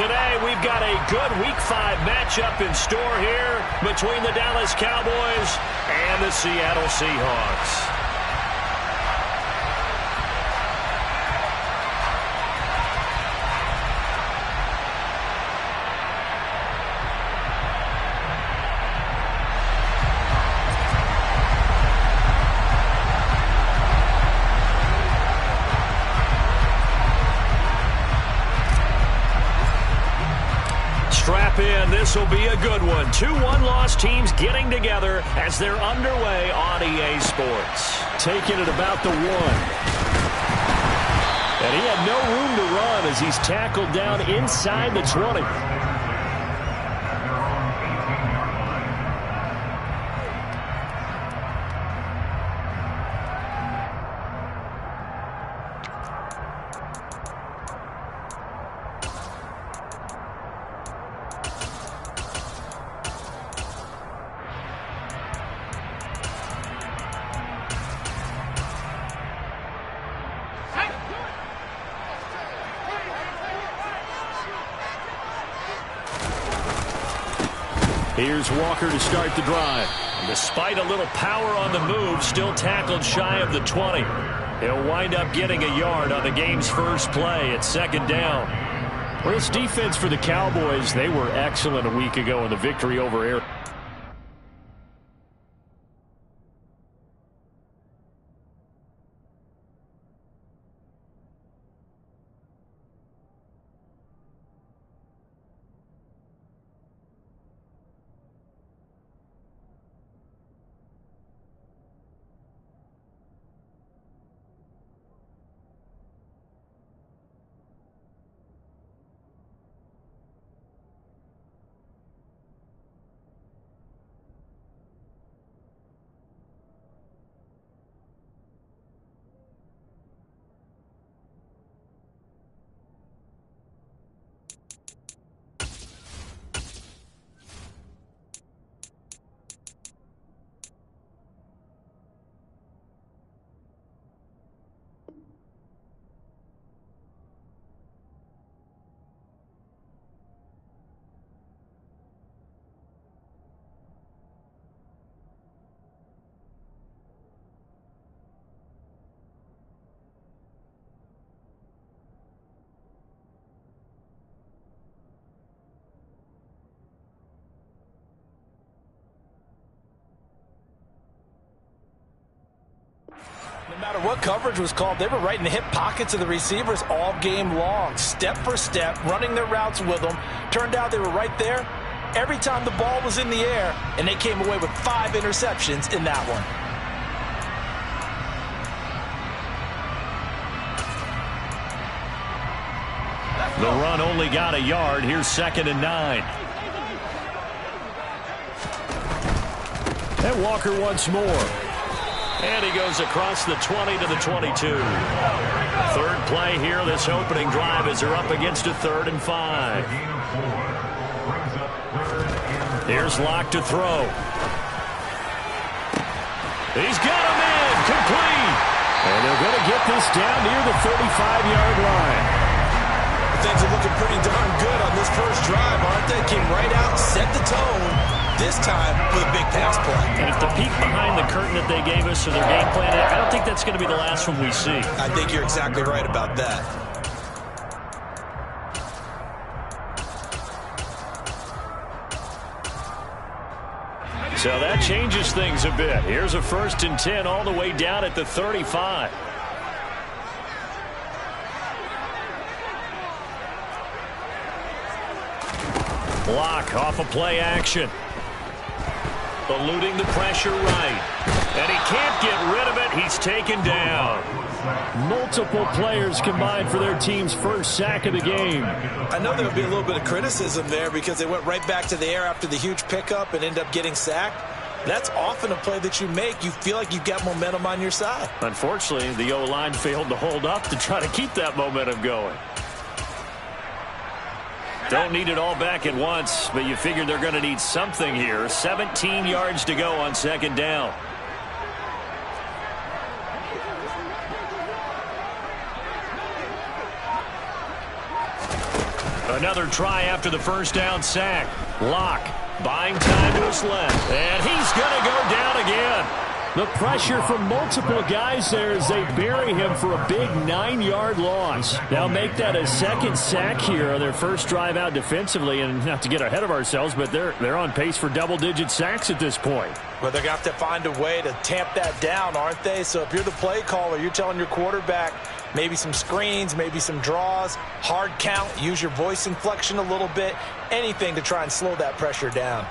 Today, we've got a good Week 5 matchup in store here between the Dallas Cowboys and the Seattle Seahawks. Strap in. This will be a good one. 2 one-loss teams getting together as they're underway on EA Sports. Taking it about the 1. And he had no room to run as he's tackled down inside the 20. Here's Walker to start the drive. Despite a little power on the move, still tackled shy of the 20. He'll wind up getting a yard on the game's first play at 2nd down. Well, this defense for the Cowboys, they were excellent a week ago in the victory over Arizona. No matter what coverage was called, they were right in the hip pockets of the receivers all game long, step for step, running their routes with them. Turned out they were right there every time the ball was in the air, and they came away with 5 interceptions in that one. The run only got a yard. Here's 2nd and 9. And Walker once more. And he goes across the 20 to the 22. 3rd play here, this opening drive, as they're up against a 3rd and 5. Here's Locke to throw. He's got him in, complete. And they're going to get this down near the 35-yard line. Things are looking pretty darn good on this first drive, aren't they? Came right out, set the tone, this time with a big pass play. And if the peek behind the curtain that they gave us to their game plan, I don't think that's going to be the last one we see. I think you're exactly right about that. So that changes things a bit. Here's a 1st and 10 all the way down at the 35. Block off a play action. Eluding the pressure right. And he can't get rid of it. He's taken down. Multiple players combined for their team's first sack of the game. I know there'll be a little bit of criticism there because they went right back to the air after the huge pickup and ended up getting sacked. That's often a play that you make. You feel like you've got momentum on your side. Unfortunately, the O-line failed to hold up to try to keep that momentum going. Don't need it all back at once, but you figure they're going to need something here. 17 yards to go on 2nd down. Another try after the first down sack. Locke buying time to his left. And he's going to go down again. The pressure from multiple guys there as they bury him for a big 9-yard loss. They'll make that a second sack here on their first drive out defensively. And not to get ahead of ourselves, but they're on pace for double-digit sacks at this point. Well, they're going to have to find a way to tamp that down, aren't they? So if you're the play caller, you're telling your quarterback maybe some screens, maybe some draws, hard count, use your voice inflection a little bit, anything to try and slow that pressure down.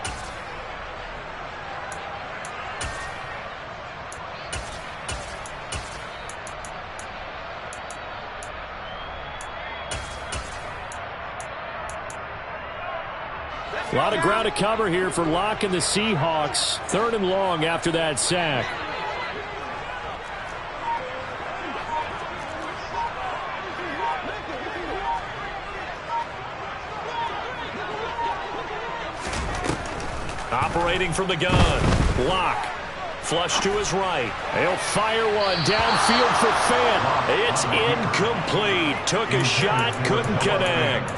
A lot of ground to cover here for Locke and the Seahawks. 3rd and long after that sack. Operating from the gun. Locke. Flush to his right. He'll fire one downfield for Fant. It's incomplete. Took a shot, couldn't connect.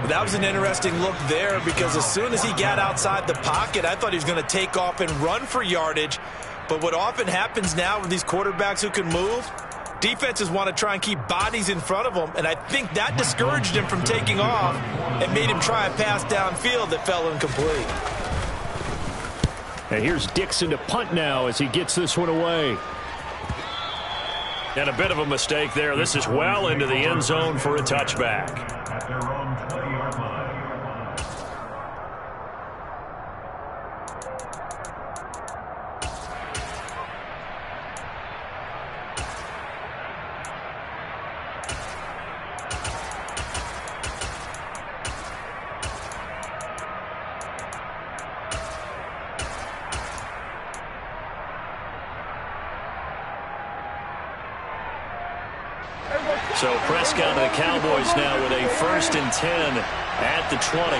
That was an interesting look there because as soon as he got outside the pocket, I thought he was going to take off and run for yardage. But what often happens now with these quarterbacks who can move, defenses want to try and keep bodies in front of them, and I think that discouraged him from taking off and made him try a pass downfield that fell incomplete. And here's Dixon to punt now as he gets this one away. And a bit of a mistake there. This is well into the end zone for a touchback. At their own 20-yard line. So Prescott and the Cowboys now with a 1st and 10 at the 20.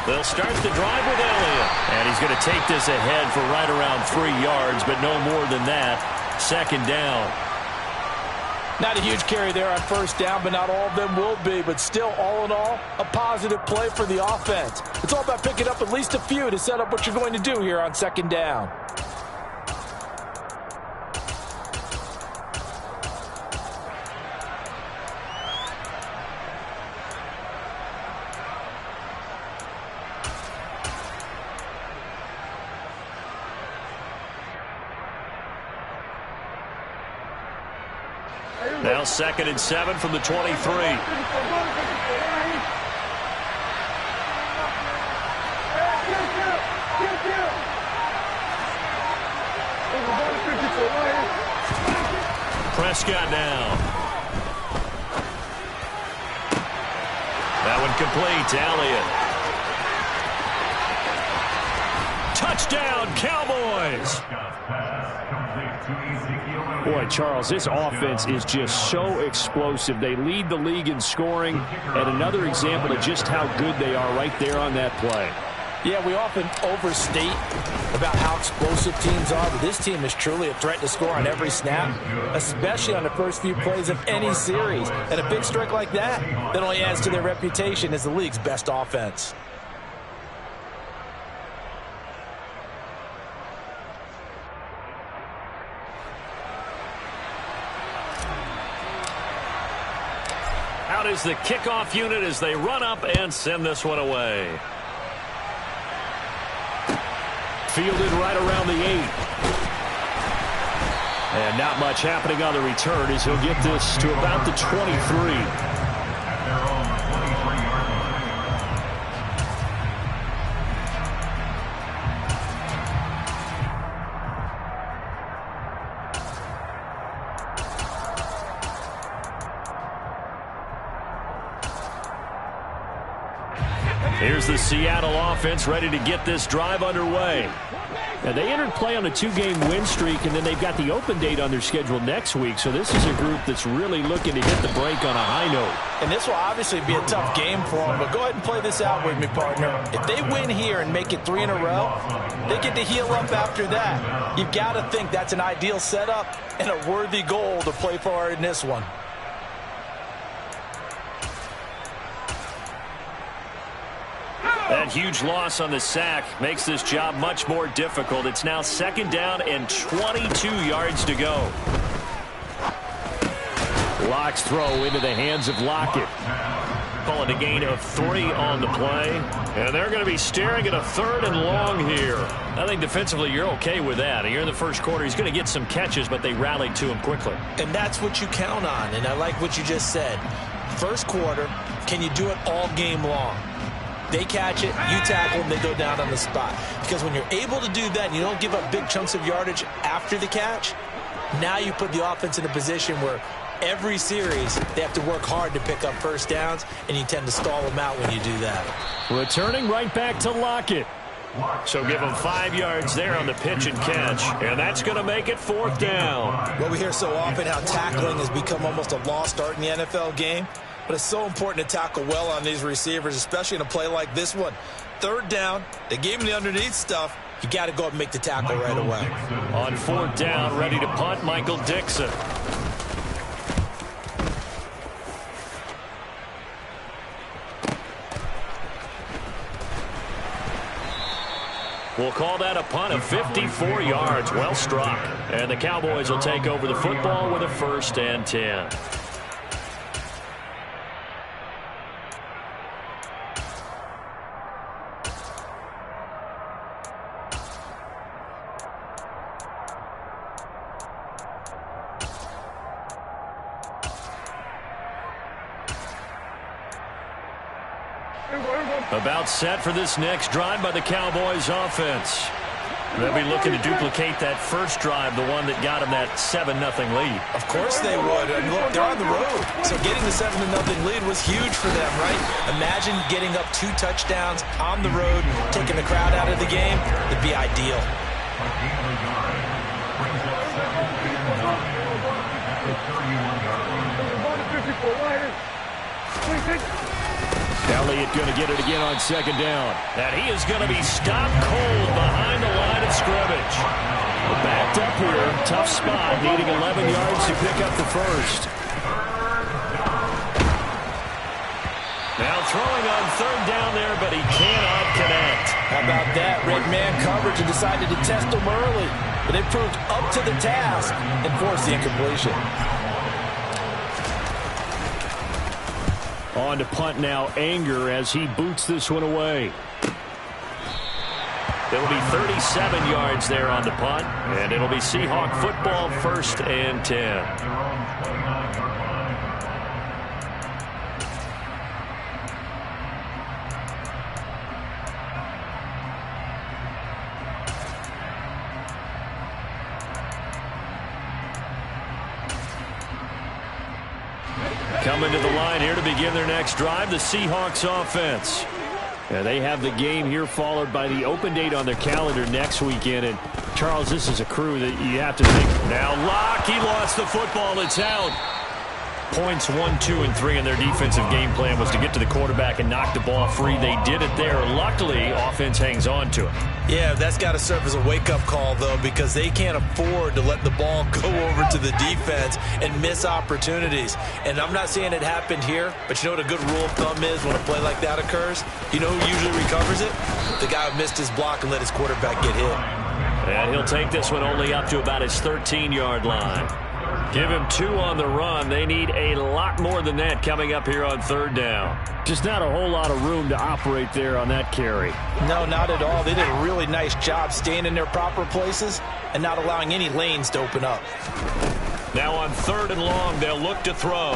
They'll start the drive with Elliott. And he's going to take this ahead for right around 3 yards, but no more than that. 2nd down. Not a huge carry there on 1st down, but not all of them will be. But still, all in all, a positive play for the offense. It's all about picking up at least a few to set up what you're going to do here on 2nd down. Now 2nd and 7 from the 23. Prescott now. That one complete to Elliott. Touchdown, Cowboys. Boy, Charles, this offense is just so explosive. They lead the league in scoring, and another example of just how good they are right there on that play. Yeah, we often overstate about how explosive teams are, but this team is truly a threat to score on every snap, especially on the first few plays of any series. And a big strike like that only adds to their reputation as the league's best offense. Out is the kickoff unit as they run up and send this one away. Fielded right around the 8. And not much happening on the return as he'll get this to about the 23. Here's the Seattle offense ready to get this drive underway. Now, they entered play on a 2-game win streak, and then they've got the open date on their schedule next week. So this is a group that's really looking to hit the break on a high note. And this will obviously be a tough game for them, but go ahead and play this out with me, partner. If they win here and make it 3 in a row, they get to heal up after that. You've got to think that's an ideal setup and a worthy goal to play for in this one. That huge loss on the sack makes this job much more difficult. It's now 2nd down and 22 yards to go. Locke's throw into the hands of Lockett. Call it a gain of 3 on the play. And they're going to be staring at a 3rd and long here. I think defensively you're okay with that. Here in the first quarter, he's going to get some catches, but they rallied to him quickly. And that's what you count on, and I like what you just said. First quarter, can you do it all game long? They catch it, you tackle them, they go down on the spot. Because when you're able to do that and you don't give up big chunks of yardage after the catch, now you put the offense in a position where every series they have to work hard to pick up first downs, and you tend to stall them out when you do that. Returning right back to Lockett. So give him 5 yards there on the pitch and catch, and that's going to make it 4th down. Well, we hear so often how tackling has become almost a lost art in the NFL game. But it's so important to tackle well on these receivers, especially in a play like this one. 3rd down, they gave him the underneath stuff. You got to go up and make the tackle right away. On 4th down, ready to punt, Michael Dixon. We'll call that a punt of 54 yards. Well struck. And the Cowboys will take over the football with a 1st and 10. About set for this next drive by the Cowboys offense. They'll be looking to duplicate that first drive, the one that got them that 7-0 lead. Of course they would. And look, they're on the road. So getting the 7-0 lead was huge for them, right? Imagine getting up 2 touchdowns on the road, taking the crowd out of the game. It'd be ideal. Elliott going to get it again on 2nd down. And he is going to be stopped cold behind the line of scrimmage. Backed up here. Tough spot. Needing 11 yards to pick up the first. Now throwing on 3rd down there, but he cannot connect. How about that? Red man coverage and decided to test them early. But they proved up to the task and forced the incompletion. On to punt now, Anger, as he boots this one away. It'll be 37 yards there on the punt, and it'll be Seahawk football, 1st and 10. Coming to the line here to begin their next drive, the Seahawks offense. Yeah, they have the game here followed by the open date on their calendar next weekend. And, Charles, this is a crew that you have to think. Now Locke, he lost the football. It's out. Points 1, 2, and 3 in their defensive game plan was to get to the quarterback and knock the ball free. They did it there. Luckily, offense hangs on to it. Yeah, that's got to serve as a wake-up call, though, because they can't afford to let the ball go over to the defense and miss opportunities. And I'm not saying it happened here, but you know what a good rule of thumb is when a play like that occurs? You know who usually recovers it? The guy who missed his block and let his quarterback get hit. And he'll take this one only up to about his 13-yard line. Give him 2 on the run. They need a lot more than that coming up here on 3rd down. Just not a whole lot of room to operate there on that carry. No, not at all. They did a really nice job staying in their proper places and not allowing any lanes to open up. Now on 3rd and long, they'll look to throw.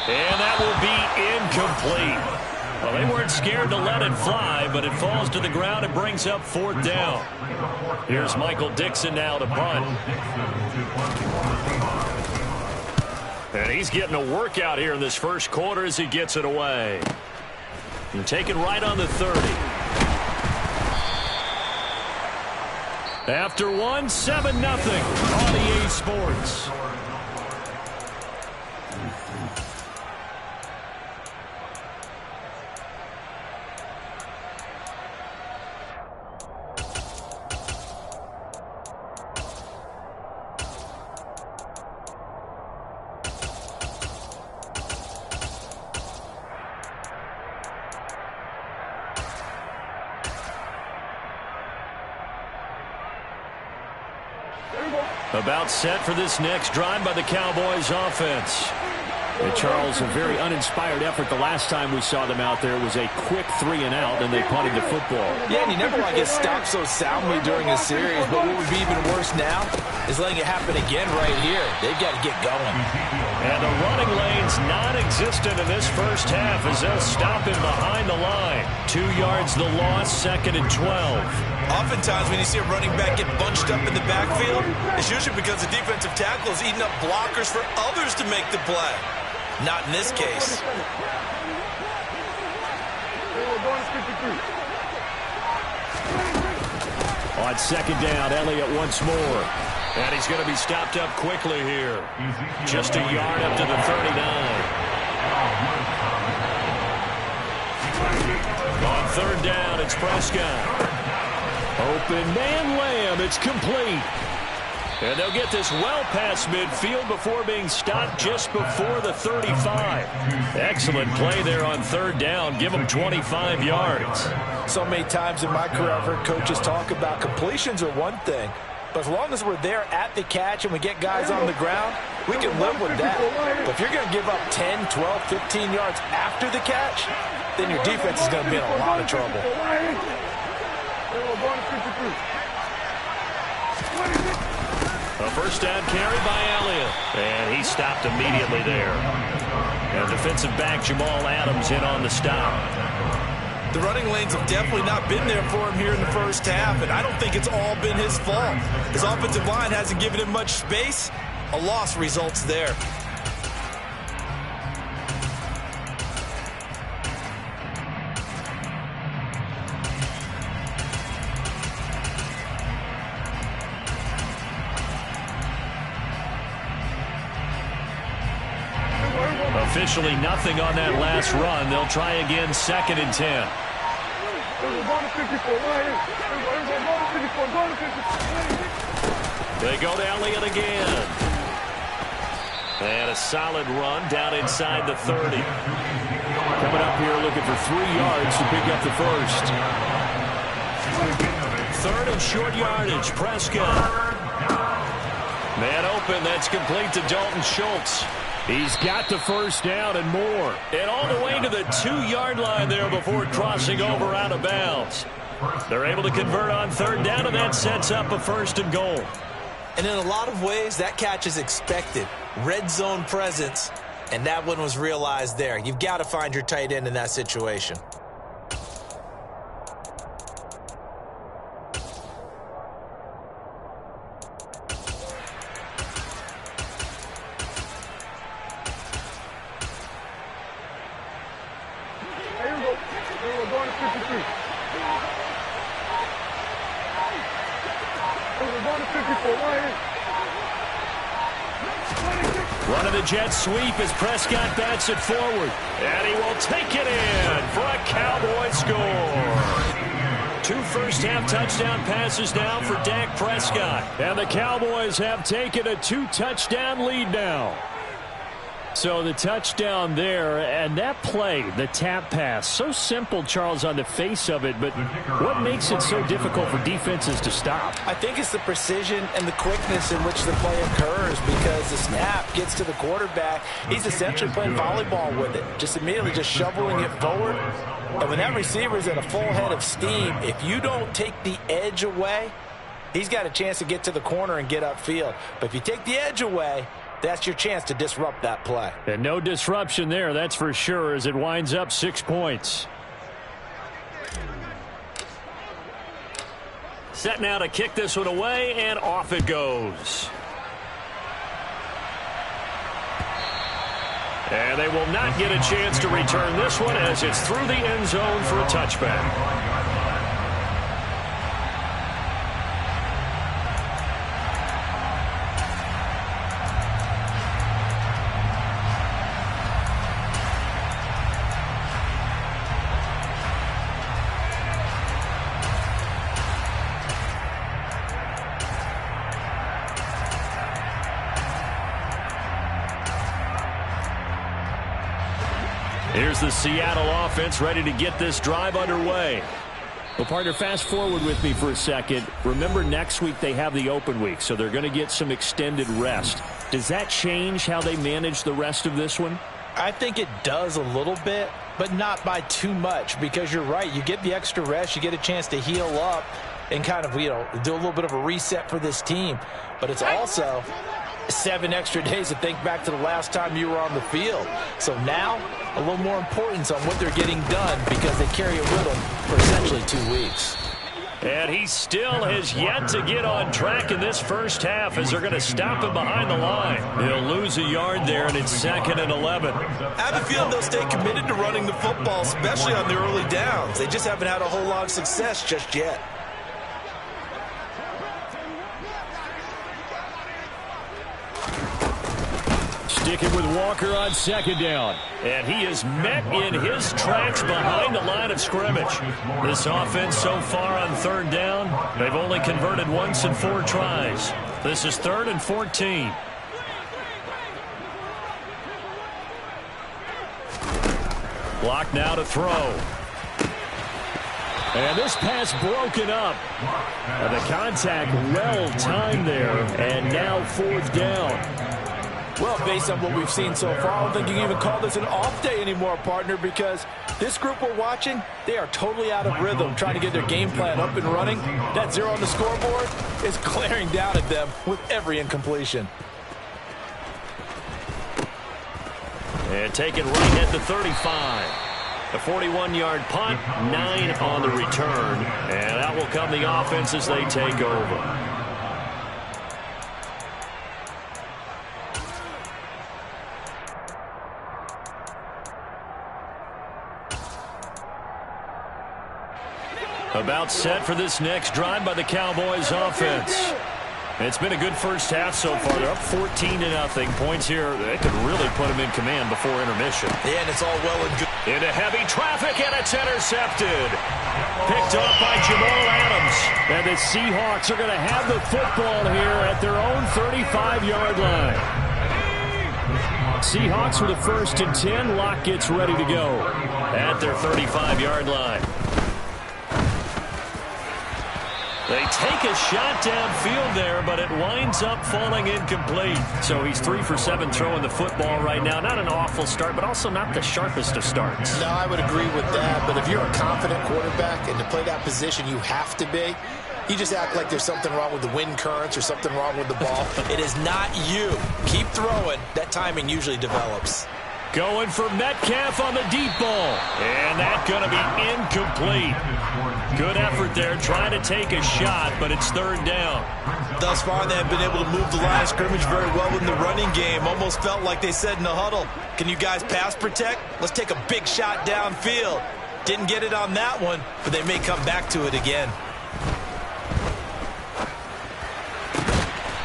And that will be incomplete. Well, they weren't scared to let it fly, but it falls to the ground and brings up 4th down. Here's Michael Dixon now to punt. And he's getting a workout here in this first quarter as he gets it away. And taken right on the 30. After one, 7-0 on EA Sports. About set for this next drive by the Cowboys offense. And Charles, a very uninspired effort. The last time we saw them out there was a quick 3-and-out, and they punted the football. Yeah, and you never want to get stopped so soundly during a series, but what would be even worse now is letting it happen again right here. They've got to get going. And the running lane's non-existent in this first half as they'll stop him behind the line. 2 yards the loss, 2nd and 12. Oftentimes when you see a running back get bunched up in the backfield, it's usually because the defensive tackle is eating up blockers for others to make the play. Not in this case. On 2nd down, Elliott once more. And he's going to be stopped up quickly here. Just a yard up to the 39. On 3rd down, it's Prescott. Open man Lamb. It's complete. And they'll get this well past midfield before being stopped just before the 35. Excellent play there on 3rd down. Give them 25 yards. So many times in my career I've heard coaches talk about completions are one thing, but as long as we're there at the catch and we get guys on the ground, we can live with that. But if you're going to give up 10, 12, 15 yards after the catch, then your defense is going to be in a lot of trouble. A first down carry by Elliott. And he stopped immediately there. And defensive back Jamal Adams in on the stop. The running lanes have definitely not been there for him here in the first half, and I don't think it's all been his fault. His offensive line hasn't given him much space. A loss results there. Officially nothing on that last run. They'll try again, 2nd and 10. They go to Elliott again. And a solid run down inside the 30. Coming up here looking for 3 yards to pick up the first. 3rd and short yardage. Prescott. Man open. That's complete to Dalton Schultz. He's got the first down and more. And all the way to the 2-yard line there before crossing over out of bounds. They're able to convert on 3rd down, and that sets up a 1st and goal. And in a lot of ways, that catch is expected. Red zone presence, and that one was realized there. You've got to find your tight end in that situation. Running the jet sweep as Prescott bats it forward. And he will take it in for a Cowboy score. 2 first-half touchdown passes now for Dak Prescott. And the Cowboys have taken a 2-touchdown lead now. So the touchdown there, and that play, the tap pass, so simple, Charles, on the face of it, but what makes it so difficult for defenses to stop? I think it's the precision and the quickness in which the play occurs, because the snap gets to the quarterback. He's essentially playing volleyball with it, just immediately just shoveling it forward. And when that receiver is at a full head of steam, if you don't take the edge away, he's got a chance to get to the corner and get upfield. But if you take the edge away, that's your chance to disrupt that play. And no disruption there, that's for sure, as it winds up 6 points. Set now to kick this one away, and off it goes. And they will not get a chance to return this one as it's through the end zone for a touchback. Here's the Seattle offense ready to get this drive underway. Well, partner, fast forward with me for a second. Remember, next week they have the open week, so they're going to get some extended rest. Does that change how they manage the rest of this one? I think it does a little bit, but not by too much, because you're right. You get the extra rest. You get a chance to heal up and kind of, do a little bit of a reset for this team. But it's also 7 extra days to think back to the last time you were on the field. So now, a little more importance on what they're getting done because they carry it with them for essentially 2 weeks. And he still has yet to get on track in this first half as they're going to stop him behind the line. He'll lose a yard there, and it's 2nd and 11. I have a feeling they'll stay committed to running the football, especially on the early downs. They just haven't had a whole lot of success just yet. Sticking with Walker on 2nd down. And he is met in his tracks behind the line of scrimmage. This offense so far on 3rd down, they've only converted once in 4 tries. This is 3rd and 14. Block now to throw. And this pass broken up. And the contact well timed there. And now 4th down. Well, based on what we've seen so far, I don't think you can even call this an off day anymore, partner, because this group we're watching, they are totally out of rhythm trying to get their game plan up and running. That 0 on the scoreboard is glaring down at them with every incompletion. And taken right at the 35. A 41-yard punt, 9 on the return. And that will come the offense as they take over. About set for this next drive by the Cowboys offense. It's been a good first half so far. They're up 14-0. Points here, they could really put them in command before intermission. Yeah, and it's all well and good. Into heavy traffic, and it's intercepted. Picked up by Jamal Adams. And the Seahawks are going to have the football here at their own 35-yard line. Seahawks with a 1st and 10. Locke gets ready to go at their 35-yard line. They take a shot downfield there, but it winds up falling incomplete. So he's 3 for 7 throwing the football right now. Not an awful start, but also not the sharpest of starts. No, I would agree with that. But if you're a confident quarterback and to play that position you have to be, you just act like there's something wrong with the wind currents or something wrong with the ball. It is not you. Keep throwing. That timing usually develops. Going for Metcalf on the deep ball. And that's going to be incomplete. Good effort there trying to take a shot, but it's 3rd down. Thus far, they have been able to move the line of scrimmage very well in the running game. Almost felt like they said in the huddle, can you guys pass protect? Let's take a big shot downfield. Didn't get it on that one, but they may come back to it again.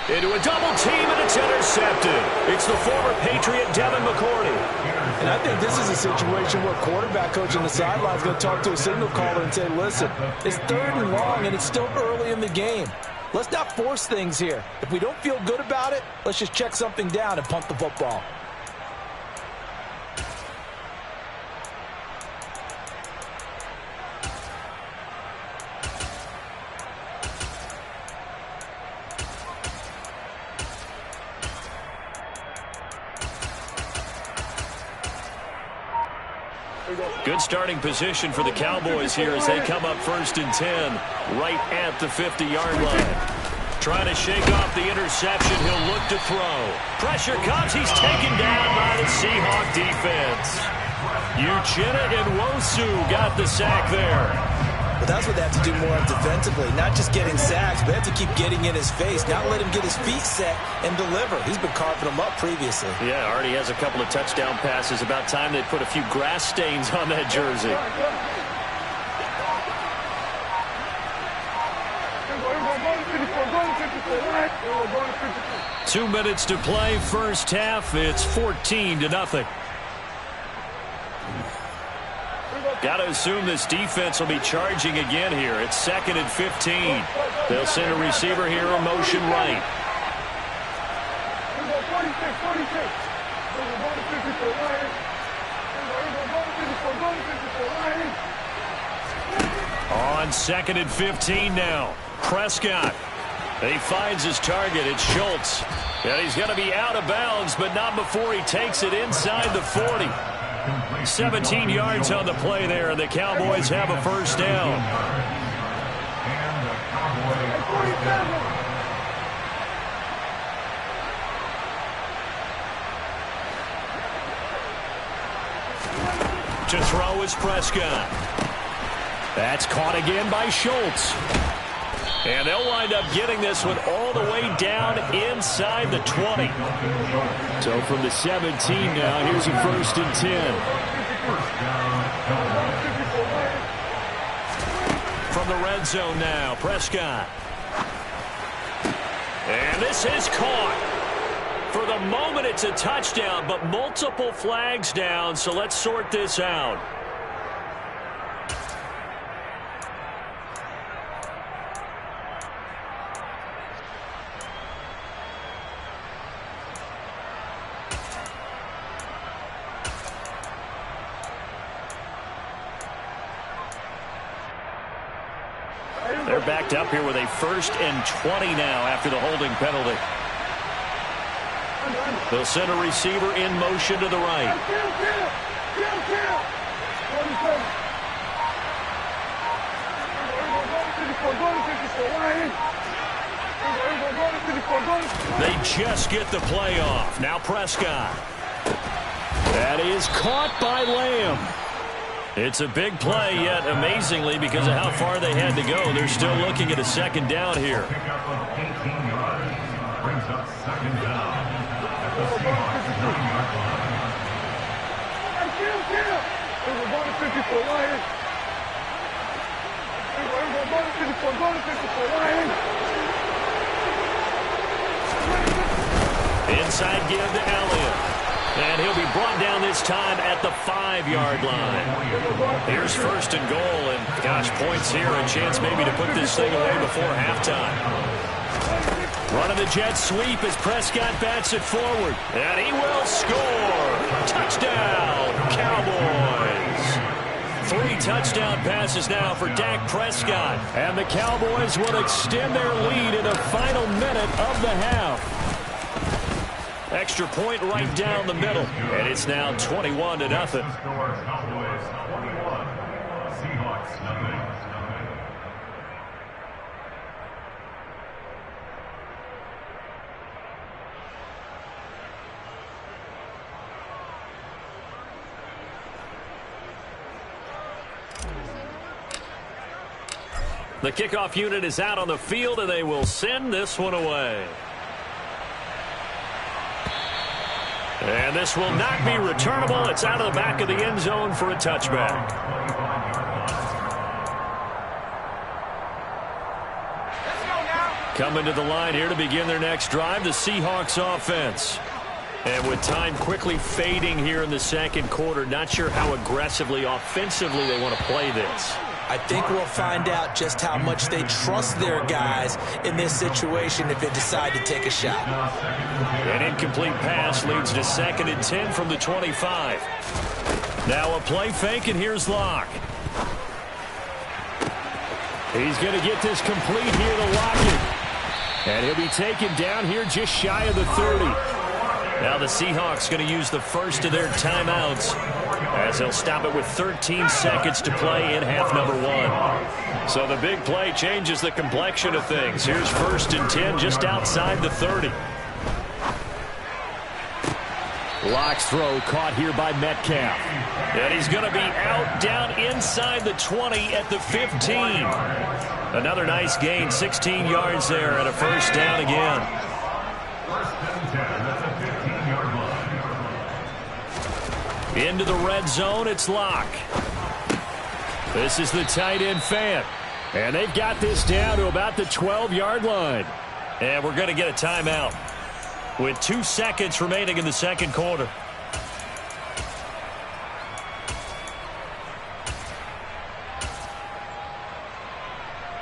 Into a double team, and it's intercepted. It's the former Patriot, Devin McCourty. And I think this is a situation where quarterback coach on the sideline is going to talk to a signal caller and say, listen, it's 3rd and long, and it's still early in the game. Let's not force things here. If we don't feel good about it, let's just check something down and punt the football. Good starting position for the Cowboys here as they come up 1st and 10 right at the 50-yard line. Trying to shake off the interception. He'll look to throw. Pressure comes. He's taken down by the Seahawk defense. Uchenna Nwosu got the sack there. But that's what they have to do more of defensively. Not just getting sacks, but they have to keep getting in his face. Not let him get his feet set and deliver. He's been carving them up previously. Yeah, already has a couple of touchdown passes. About time they put a few grass stains on that jersey. 2 minutes to play, first half. It's 14-0. Got to assume this defense will be charging again here. It's 2nd and 15. They'll send a receiver here in motion right. On 2nd and 15 now. Prescott. He finds his target. It's Schultz. And he's going to be out of bounds, but not before he takes it inside the 40. 17 yards on the play there, and the Cowboys have a first down. To throw is Prescott. That's caught again by Schultz. And they'll wind up getting this one all the way down inside the 20. So from the 17 now, here's a 1st and 10. From the red zone now, Prescott. And this is caught. For the moment, it's a touchdown, but multiple flags down, so let's sort this out. They're backed up here with a 1st and 20 now after the holding penalty. They'll send a receiver in motion to the right. They just get the play off. Now Prescott. That is caught by Lamb. It's a big play, yet amazingly, because of how far they had to go, they're still looking at a 2nd down here. Inside give to Elliott. And he'll be brought down this time at the 5-yard line. Here's 1st and goal, and gosh, points here, a chance maybe to put this thing away before halftime. Running the jet sweep as Prescott bats it forward. And he will score. Touchdown, Cowboys. 3 touchdown passes now for Dak Prescott. And the Cowboys will extend their lead in the final minute of the half. Extra point right down the middle. And it's now 21-0. The kickoff unit is out on the field, and they will send this one away. And this will not be returnable. It's out of the back of the end zone for a touchback. Coming to the line here to begin their next drive, the Seahawks offense. And with time quickly fading here in the 2nd quarter, not sure how aggressively, offensively they want to play this. I think we'll find out just how much they trust their guys in this situation if they decide to take a shot. An incomplete pass leads to 2nd and 10 from the 25. Now a play fake, and here's Locke. He's going to get this complete here to Lockett. And he'll be taken down here just shy of the 30. Now the Seahawks going to use the first of their timeouts as they'll stop it with 13 seconds to play in half number 1. So the big play changes the complexion of things. Here's 1st and 10 just outside the 30. Locke's throw caught here by Metcalf. And he's going to be out down inside the 20 at the 15. Another nice gain, 16 yards there, and a 1st down again. Into the red zone, it's Locke. This is the tight end Fant. And they've got this down to about the 12-yard line. And we're going to get a timeout with 2 seconds remaining in the 2nd quarter.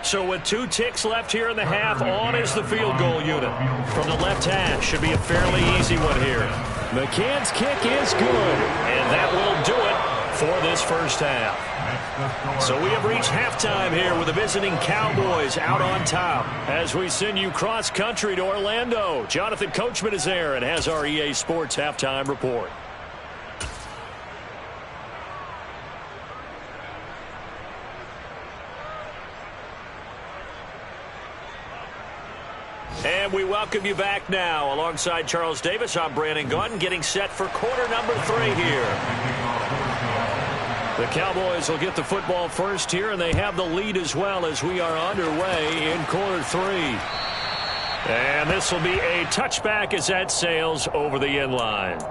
So with 2 ticks left here in the half, on is the field goal unit. From the left hash, should be a fairly easy one here. McCann's kick is good. And that will do it for this first half. So we have reached halftime here with the visiting Cowboys out on top. As we send you cross-country to Orlando, Jonathan Coachman is there and has our EA Sports halftime report. And we welcome you back now. Alongside Charles Davis, I'm Brandon Gaudin, getting set for quarter number 3 here. The Cowboys will get the football first here, and they have the lead as well as we are underway in quarter 3. And this will be a touchback as that sails over the end line.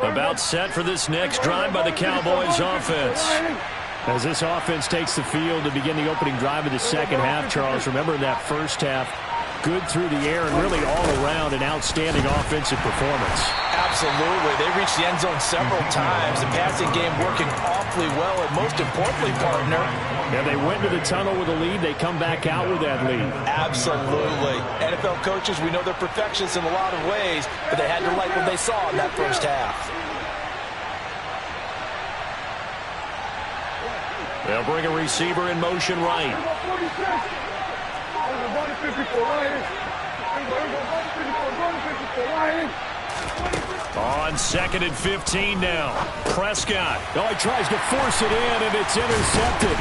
About set for this next drive by the Cowboys offense. As this offense takes the field to begin the opening drive of the second half, Charles, remember in that first half, good through the air and really all around an outstanding offensive performance. Absolutely. They reached the end zone several times. The passing game working awfully well, and most importantly, partner, yeah, they went to the tunnel with a lead. They come back out with that lead. Absolutely. NFL coaches, we know they're perfectionists in a lot of ways, but they had to like what they saw in that first half. They'll bring a receiver in motion right. On 2nd and 15 now. Prescott. Oh, he tries to force it in, and it's intercepted.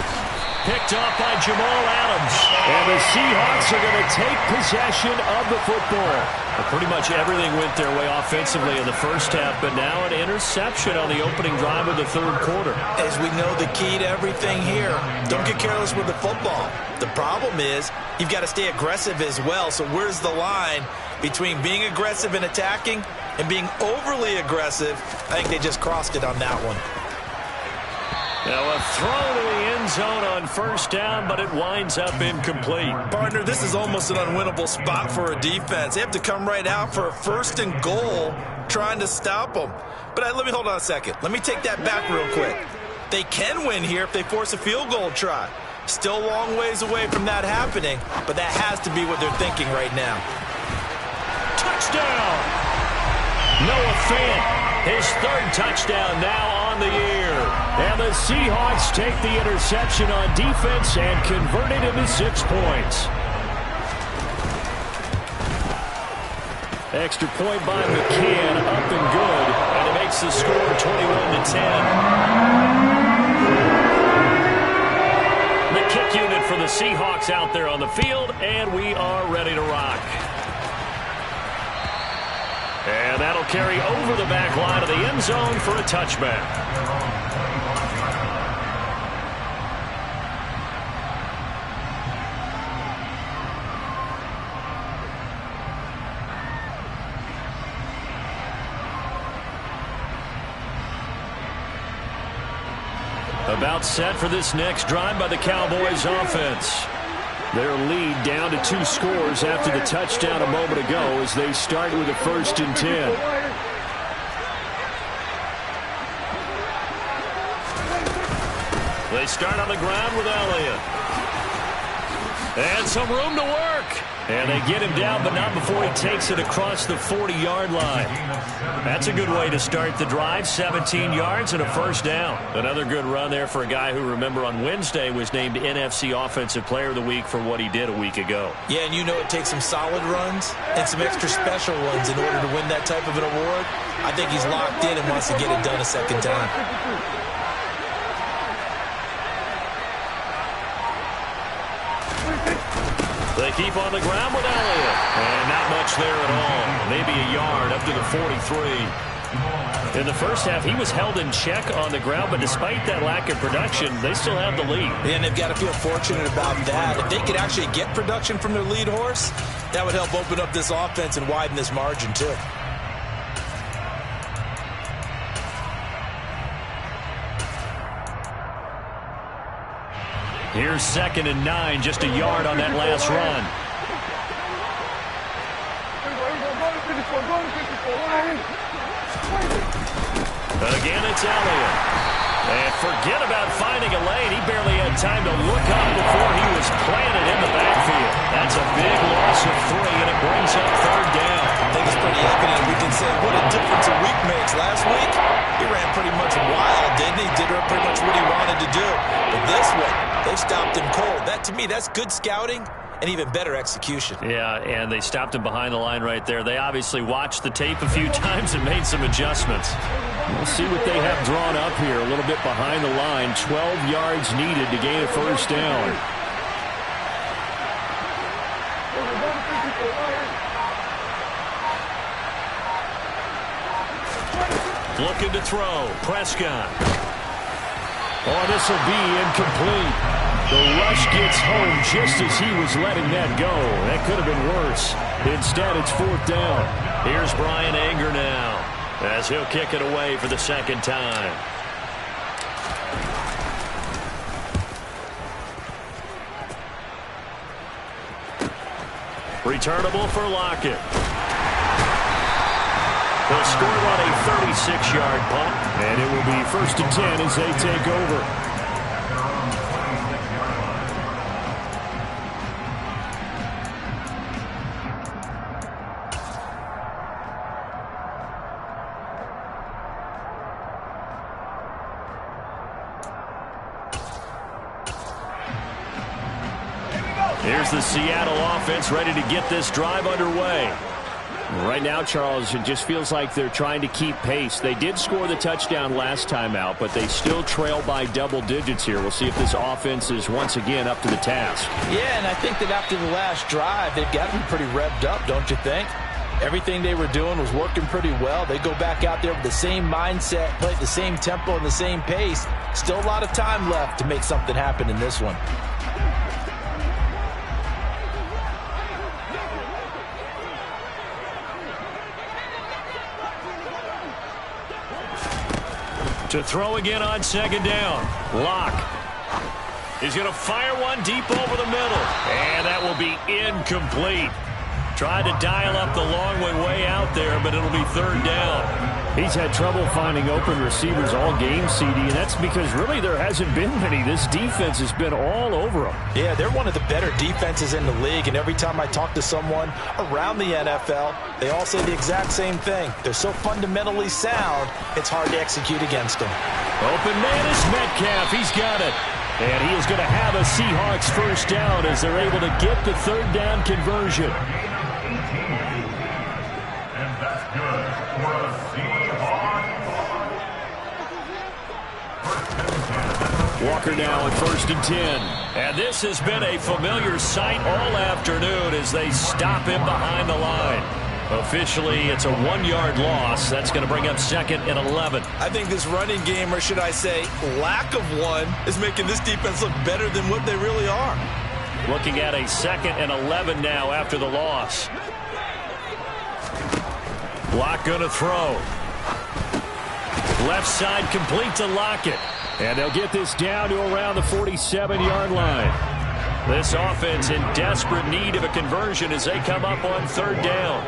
Picked off by Jamal Adams. And the Seahawks are going to take possession of the football. Well, pretty much everything went their way offensively in the first half, but now an interception on the opening drive of the third quarter. As we know, the key to everything here, don't get careless with the football. The problem is you've got to stay aggressive as well. So where's the line between being aggressive and attacking and being overly aggressive? I think they just crossed it on that one. Now a throw to the end zone on first down, but it winds up incomplete. Partner, this is almost an unwinnable spot for a defense. They have to come right out for a 1st and goal trying to stop them. But let me hold on a second. Let me take that back real quick. They can win here if they force a field goal try. Still a long ways away from that happening, but that has to be what they're thinking right now. Touchdown! Noah Fant, his 3rd touchdown now on the year. And the Seahawks take the interception on defense and convert it into 6 points. Extra point by McCann, up and good, and it makes the score 21-10. The kick unit for the Seahawks out there on the field, and we are ready to rock. And that'll carry over the back line of the end zone for a touchback. About set for this next drive by the Cowboys offense. Their lead down to 2 scores after the touchdown a moment ago as they start with a 1st and 10. They start on the ground with Elliott. And some room to work. And they get him down, but not before he takes it across the 40-yard line. That's a good way to start the drive. 17 yards and a 1st down. Another good run there for a guy who, remember, on Wednesday was named NFC Offensive Player of the Week for what he did a week ago. Yeah, and you know it takes some solid runs and some extra special ones in order to win that type of an award. I think he's locked in and wants to get it done a second time. They keep on the ground with Elliott. And not much there at all. Maybe a yard up to the 43. In the first half, he was held in check on the ground, but despite that lack of production, they still have the lead. And they've got to feel fortunate about that. If they could actually get production from their lead horse, that would help open up this offense and widen this margin, too. Here's 2nd and 9, just a yard on that last run. Again, it's Elliott. And forget about finding a lane. He barely had time to look up before he was planted in the backfield. That's a big loss of 3, and it brings up 3rd down. I think it's pretty evident. We can say what a difference a week makes. Last week, he ran pretty much wild, didn't he? Did pretty much what he wanted to do. But this one, they stopped him cold. That, to me, that's good scouting and even better execution. Yeah, and they stopped him behind the line right there. They obviously watched the tape a few times and made some adjustments. We'll see what they have drawn up here. A little bit behind the line. 12 yards needed to gain a 1st down. Looking to throw. Prescott. Oh, this will be incomplete. The rush gets home just as he was letting that go. That could have been worse. Instead, it's 4th down. Here's Brian Anger now, as he'll kick it away for the 2nd time. Returnable for Lockett. They'll score on a 36-yard punt. And it will be 1st and 10 as they take over. Here's the Seattle offense ready to get this drive underway. Right now, Charles, it just feels like they're trying to keep pace. They did score the touchdown last time out, but they still trail by double digits here. We'll see if this offense is once again up to the task. Yeah, and I think that after the last drive, they've got to be pretty revved up, don't you think? Everything they were doing was working pretty well. They go back out there with the same mindset, play at the same tempo and the same pace. Still a lot of time left to make something happen in this one. To throw again on 2nd down. Locke. He's going to fire one deep over the middle. And that will be incomplete. Tried to dial up the long way out there, but it'll be 3rd down. He's had trouble finding open receivers all game, CD, and that's because really there hasn't been many. This defense has been all over them. Yeah, they're one of the better defenses in the league, and every time I talk to someone around the NFL, they all say the exact same thing. They're so fundamentally sound, it's hard to execute against them. Open man is Metcalf. He's got it. And he is going to have a Seahawks 1st down as they're able to get the 3rd down conversion. And that's good for a Seahawks. Walker now at 1st and 10. And this has been a familiar sight all afternoon as they stop him behind the line. Officially, it's a 1-yard loss. That's going to bring up 2nd and 11. I think this running game, or should I say lack of one, is making this defense look better than what they really are. Looking at a 2nd and 11 now after the loss. Locke going to throw. Left side complete to Lockett. And they'll get this down to around the 47-yard line. This offense in desperate need of a conversion as they come up on 3rd down.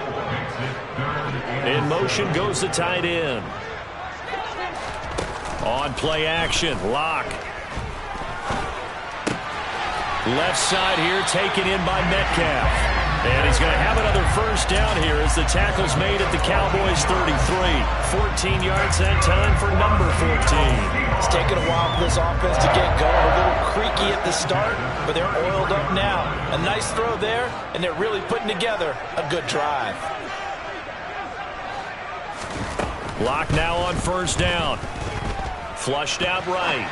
In motion goes the tight end. On play action, Locke. Left side here taken in by Metcalf. And he's going to have another 1st down here as the tackle's made at the Cowboys 33. 14 yards that time for number 14. It's taken a while for this offense to get going. A little creaky at the start, but they're oiled up now. A nice throw there, and they're really putting together a good drive. Locke now on 1st down. Flushed out right.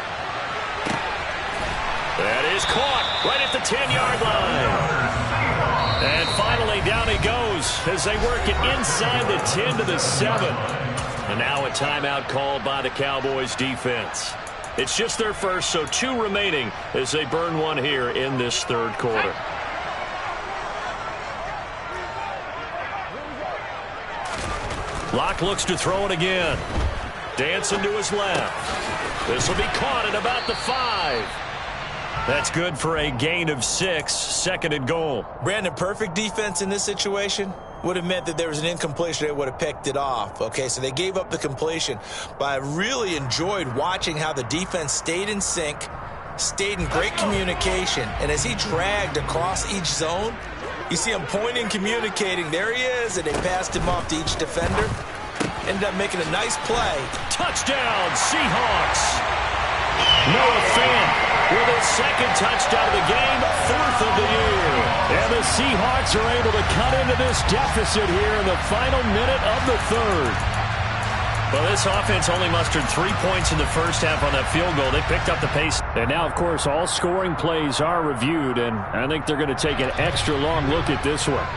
That is caught right at the 10-yard line. And finally down he goes as they work it inside the 10 to the 7. And now a timeout called by the Cowboys defense. It's just their first, so 2 remaining as they burn one here in this 3rd quarter. Locke looks to throw it again. Dancing to his left. This will be caught at about the 5. That's good for a gain of 6, 2nd and goal. Brandon, perfect defense in this situation would have meant that there was an incompletion. They would have picked it off. Okay, so they gave up the completion. But I really enjoyed watching how the defense stayed in sync, stayed in great communication. And as he dragged across each zone, you see him pointing, communicating. There he is, and they passed him off to each defender. Ended up making a nice play. Touchdown, Seahawks. Noah Fant with his 2nd touchdown of the game, 4th of the year. And the Seahawks are able to cut into this deficit here in the final minute of the 3rd. Well, this offense only mustered 3 points in the first half on that field goal. They picked up the pace. And now, of course, all scoring plays are reviewed, and I think they're going to take an extra long look at this one.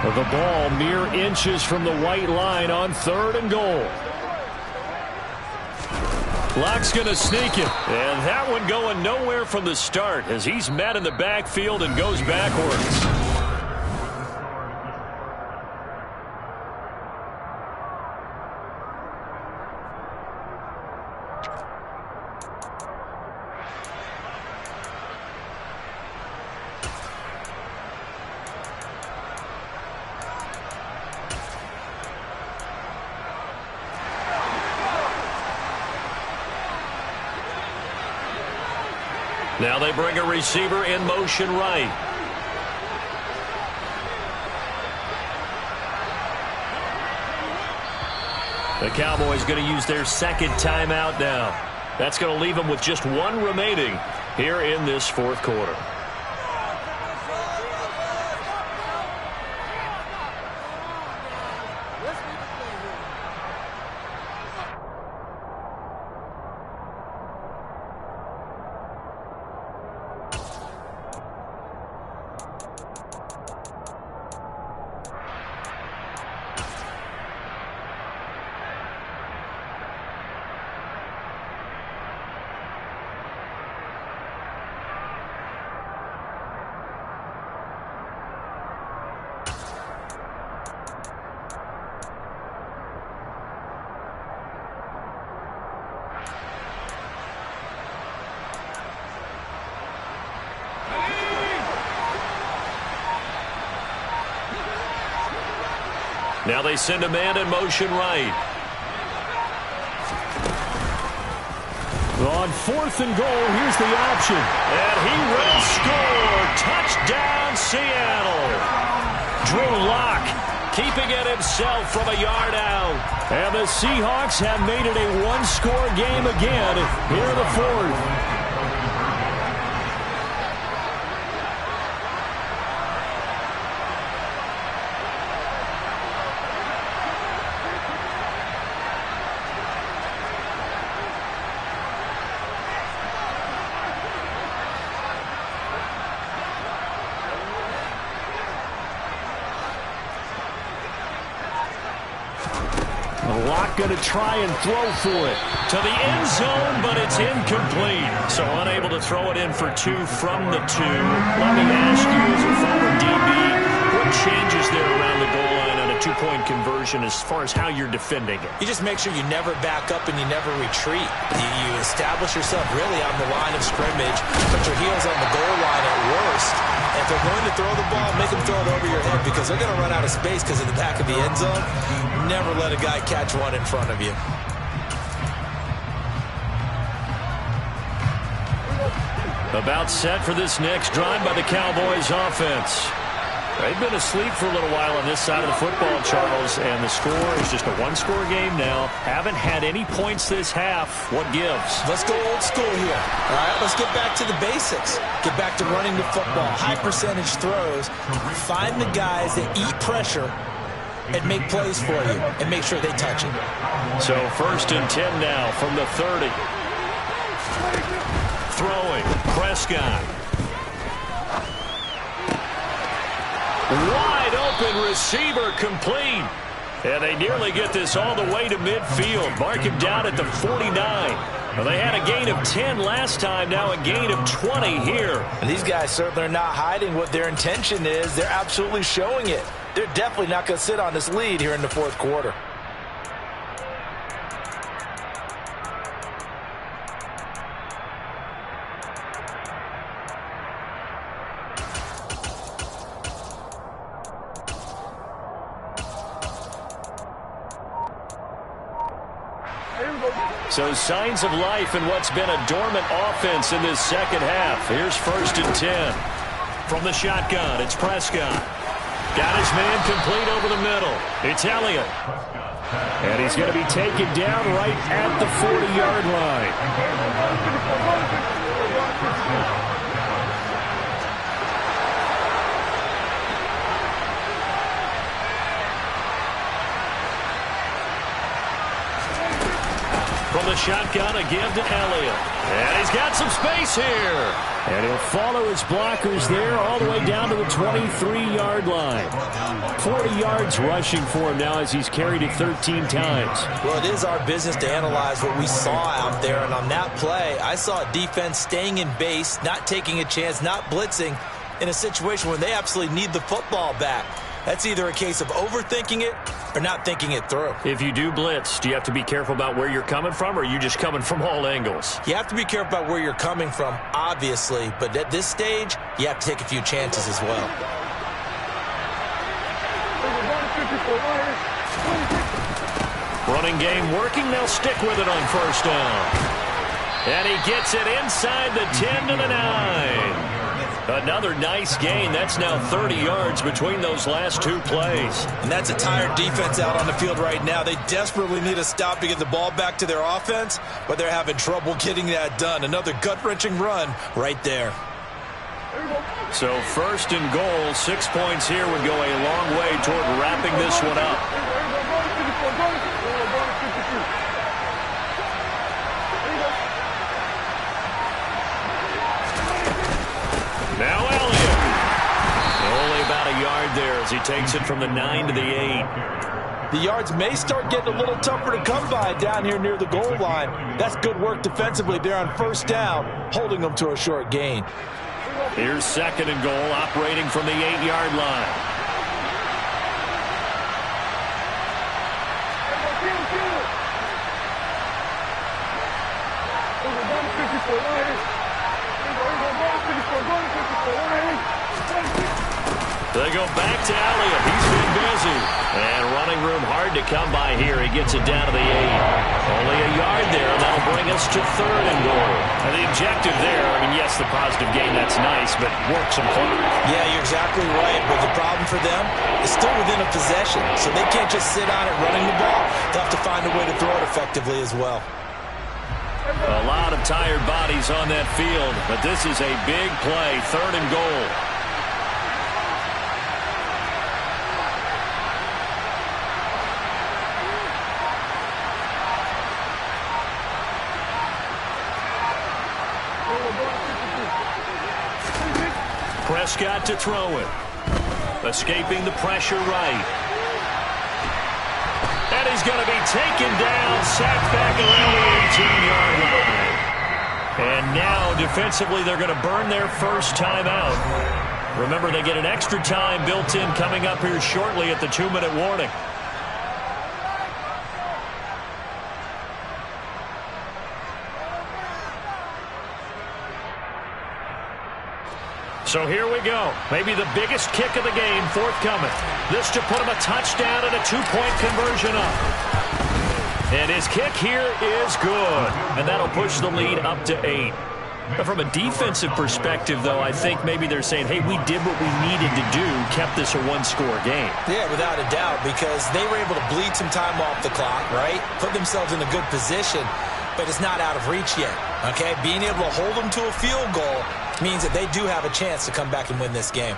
The ball mere inches from the white line on 3rd and goal. Lock's going to sneak it. And that one going nowhere from the start as he's met in the backfield and goes backwards. Now they bring a receiver in motion right. The Cowboys going to use their 2nd timeout now. That's going to leave them with just 1 remaining here in this 4th quarter. Now they send a man in motion right. On 4th and goal, here's the option. And he will score. Touchdown, Seattle. Drew Lock keeping it himself from a yard out. And the Seahawks have made it a 1-score game again here in the 4th. Lock going to try and throw for it. To the end zone, but it's incomplete. So unable to throw it in for 2 from the 2. Let me ask you, as a former DB, what changes there around the goal line on a 2-point conversion as far as how you're defending it? You just make sure you never back up and you never retreat. You establish yourself really on the line of scrimmage, put your heels on the goal line at worst. If they're going to throw the ball, make them throw it over your head because they're going to run out of space because of the back of the end zone. Never let a guy catch one in front of you. About set for this next drive by the Cowboys offense. They've been asleep for a little while on this side of the football, Charles, and the score is just a 1-score game now. Haven't had any points this half. What gives? Let's go old school here. All right, let's get back to the basics. Get back to running the football, high percentage throws. Find the guys that eat pressure and make plays for you and make sure they touch it. So 1st and 10 now from the 30. Throwing, Prescott. Wide open receiver complete. And they nearly get this all the way to midfield. Mark him down at the 49. Well, they had a gain of 10 last time, now a gain of 20 here. And these guys certainly are not hiding what their intention is. They're absolutely showing it. They're definitely not going to sit on this lead here in the fourth quarter. So signs of life in what's been a dormant offense in this second half. Here's 1st and 10. From the shotgun, it's Prescott. Got his man complete over the middle. It's Elliott. And he's going to be taken down right at the 40-yard line. From the shotgun, a give to Elliott. And he's got some space here. And he'll follow his blockers there all the way down to the 23-yard line. 40 yards rushing for him now as he's carried it 13 times. Well, it is our business to analyze what we saw out there. And on that play, I saw a defense staying in base, not taking a chance, not blitzing in a situation where they absolutely need the football back. That's either a case of overthinking it or not thinking it through. If you do blitz, do you have to be careful about where you're coming from, or are you just coming from all angles? You have to be careful about where you're coming from, obviously, but at this stage, you have to take a few chances as well. Running game working. They'll stick with it on 1st down. And he gets it inside the 10 to the 9. Another nice gain. That's now 30 yards between those last two plays. And that's a tired defense out on the field right now. They desperately need a stop to get the ball back to their offense, but they're having trouble getting that done. Another gut-wrenching run right there. So 1st and goal, 6 points here would go a long way toward wrapping this one up. Now Elliott. Only about a yard there as he takes it from the 9 to the 8. The yards may start getting a little tougher to come by down here near the goal line. That's good work defensively there on 1st down, holding them to a short gain. Here's 2nd and goal, operating from the 8-yard line. They go back to Elliott. He's been busy. And running room hard to come by here. He gets it down to the 8. Only a yard there, and that'll bring us to 3rd and goal. And the objective there, I mean, yes, the positive gain, that's nice, but work some clock. Yeah, you're exactly right. But the problem for them is still within a possession. So they can't just sit on it running the ball. They'll have to find a way to throw it effectively as well. A lot of tired bodies on that field, but this is a big play. 3rd and goal. Prescott to throw it. Escaping the pressure right. And he's going to be taken down, sacked back around the 18-yard line. And now, defensively, they're going to burn their first timeout. Remember, they get an extra time built in coming up here shortly at the 2-minute warning. So here we go. Maybe the biggest kick of the game forthcoming. This to put him a touchdown and a 2-point conversion up. And his kick here is good. And that'll push the lead up to 8. But from a defensive perspective, though, I think maybe they're saying, hey, we did what we needed to do, kept this a one-score game. Yeah, without a doubt, because they were able to bleed some time off the clock, right? Put themselves in a good position, but it's not out of reach yet, okay? Being able to hold them to a field goal means that they do have a chance to come back and win this game.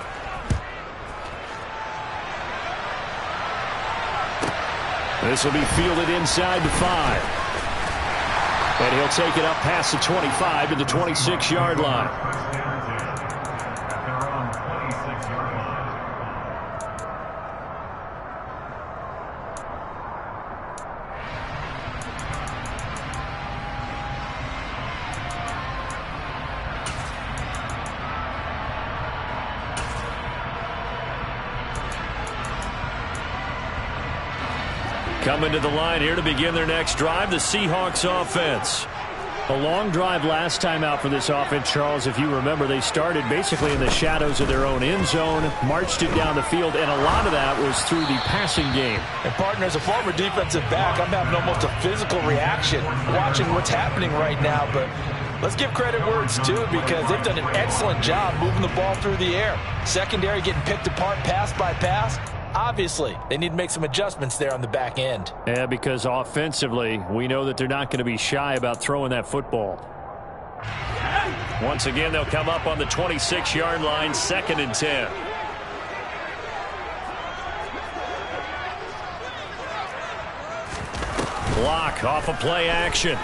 This will be fielded inside the 5. And he'll take it up past the 25 to the 26-yard line. Coming to the line here to begin their next drive, the Seahawks offense. A long drive last time out for this offense, Charles. If you remember, they started basically in the shadows of their own end zone, marched it down the field, and a lot of that was through the passing game. And, partner, as a former defensive back, I'm having almost a physical reaction watching what's happening right now. But let's give credit where it's due, because they've done an excellent job moving the ball through the air. Secondary getting picked apart pass by pass. Obviously, they need to make some adjustments there on the back end. Yeah, because offensively, we know that they're not going to be shy about throwing that football. Once again, they'll come up on the 26-yard line, 2nd and 10. Block off a play action.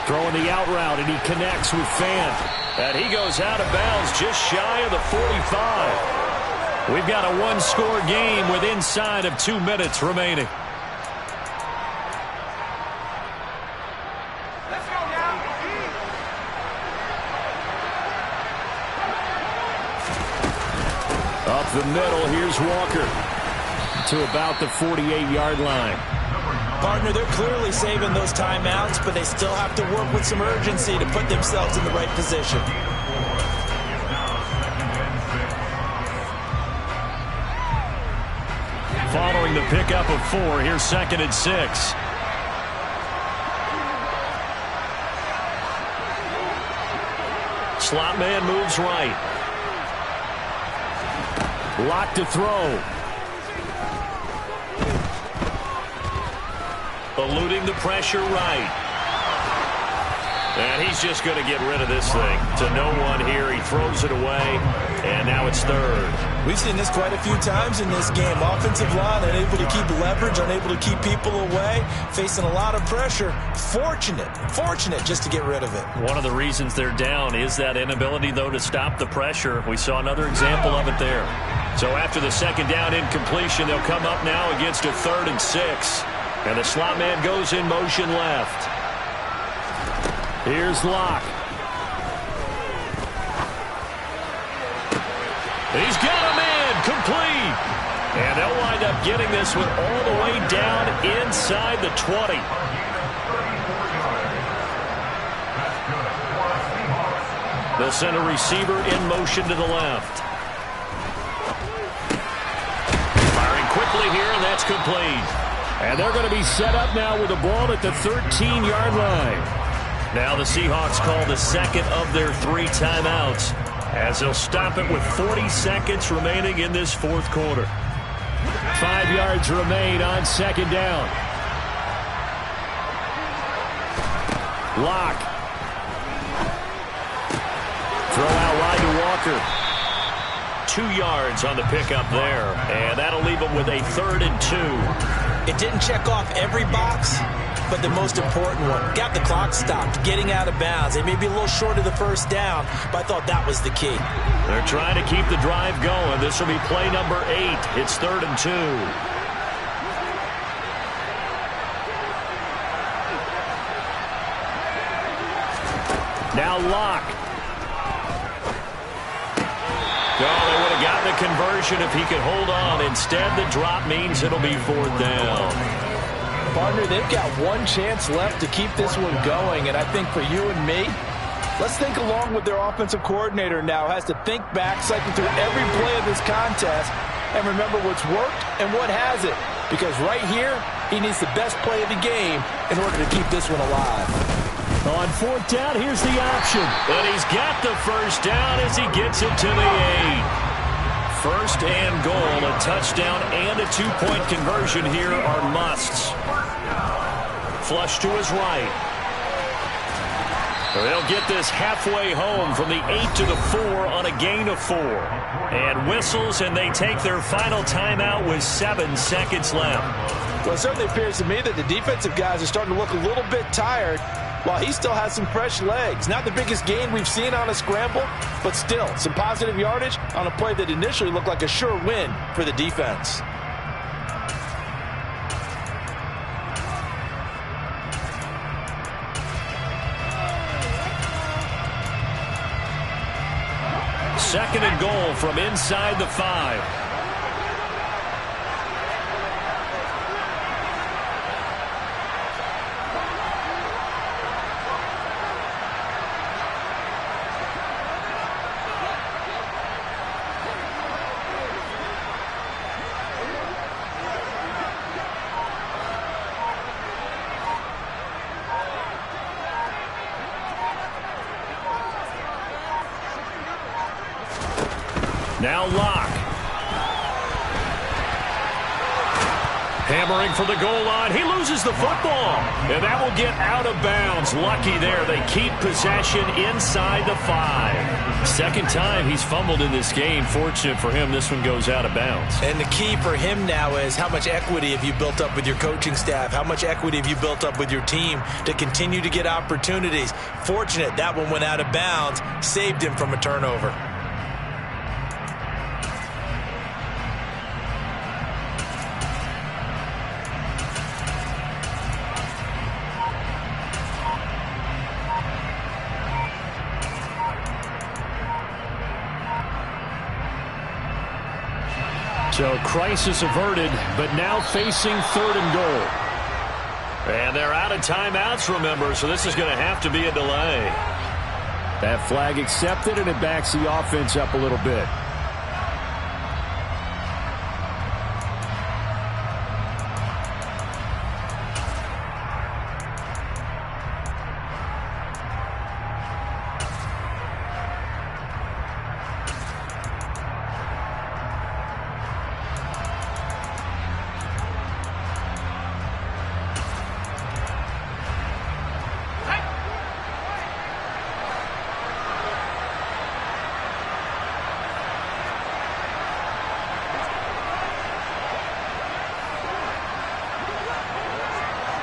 Throwing the out route, and he connects with Fant. And he goes out of bounds just shy of the 45. We've got a one-score game with inside of 2 minutes remaining. Up the middle, here's Walker to about the 48-yard line. Partner, they're clearly saving those timeouts, but they still have to work with some urgency to put themselves in the right position. Following the pickup of 4, here's 2nd and 6. Slot man moves right. Lock to throw. Eluding the pressure right. And he's just going to get rid of this thing. To no one here. He throws it away. And now it's 3rd. We've seen this quite a few times in this game. Offensive line unable to keep leverage, unable to keep people away, facing a lot of pressure. Fortunate just to get rid of it. One of the reasons they're down is that inability, though, to stop the pressure. We saw another example of it there. So after the 2nd down incompletion, they'll come up now against a 3rd and 6. And the slot man goes in motion left. Here's Locke. He's got a man complete. And they'll wind up getting this one all the way down inside the 20. They'll send a receiver in motion to the left. Firing quickly here, and that's complete. And they're going to be set up now with the ball at the 13-yard line. Now the Seahawks call the 2nd of their 3 timeouts, as they'll stop it with 40 seconds remaining in this 4th quarter. 5 yards remain on 2nd down. Locke. Throw out wide to Walker. 2 yards on the pickup there, and that'll leave them with a 3rd and 2. It didn't check off every box, but the most important one. Got the clock stopped, getting out of bounds. They may be a little short of the 1st down, but I thought that was the key. They're trying to keep the drive going. This will be play number 8. It's 3rd and 2. Now Locke. No, they would have gotten the conversion if he could hold on. Instead, the drop means it'll be 4th down. Partner, they've got one chance left to keep this one going, and I think for you and me, let's think along with their offensive coordinator now. Has to think back, cycle through every play of this contest, and remember what's worked and what hasn't. Because right here, he needs the best play of the game in order to keep this one alive. On 4th down, here's the option. And he's got the 1st down as he gets it to the 8. 1st and goal, a touchdown and a 2-point conversion here are musts. Flush to his right. They'll get this halfway home from the 8 to the 4 on a gain of 4. And whistles, and they take their final timeout with 7 seconds left. Well, it certainly appears to me that the defensive guys are starting to look a little bit tired, while he still has some fresh legs. Not the biggest gain we've seen on a scramble, but still some positive yardage on a play that initially looked like a sure win for the defense. Second and goal from inside the 5. Now Locke. Hammering for the goal line. He loses the football. And that will get out of bounds. Lucky there. They keep possession inside the 5. Second time he's fumbled in this game. Fortunate for him, this one goes out of bounds. And the key for him now is how much equity have you built up with your coaching staff? How much equity have you built up with your team to continue to get opportunities? Fortunate that one went out of bounds. Saved him from a turnover. So crisis averted, but now facing 3rd and goal. And they're out of timeouts, remember, so this is going to have to be a delay. That flag accepted, and it backs the offense up a little bit.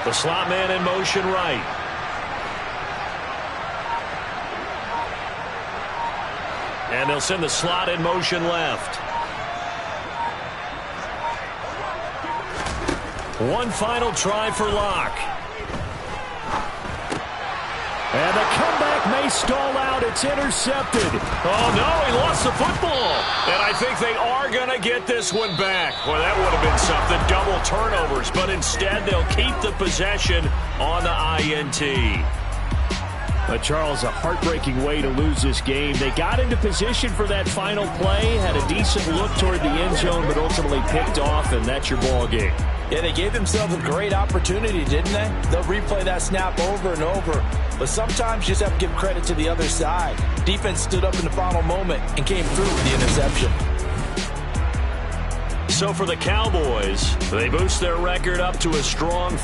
The slot man in motion right. And they'll send the slot in motion left. One final try for Locke. And the comeback may stall out. It's intercepted. Oh, no, he lost the football. And I think they are going to get this one back. Well, that would have been something. Double turnovers. But instead, they'll keep the possession on the INT. But Charles, a heartbreaking way to lose this game. They got into position for that final play, had a decent look toward the end zone, but ultimately picked off, and that's your ball game. Yeah, they gave themselves a great opportunity, didn't they? They'll replay that snap over and over. But sometimes you just have to give credit to the other side. Defense stood up in the final moment and came through with the interception. So for the Cowboys, they boost their record up to a strong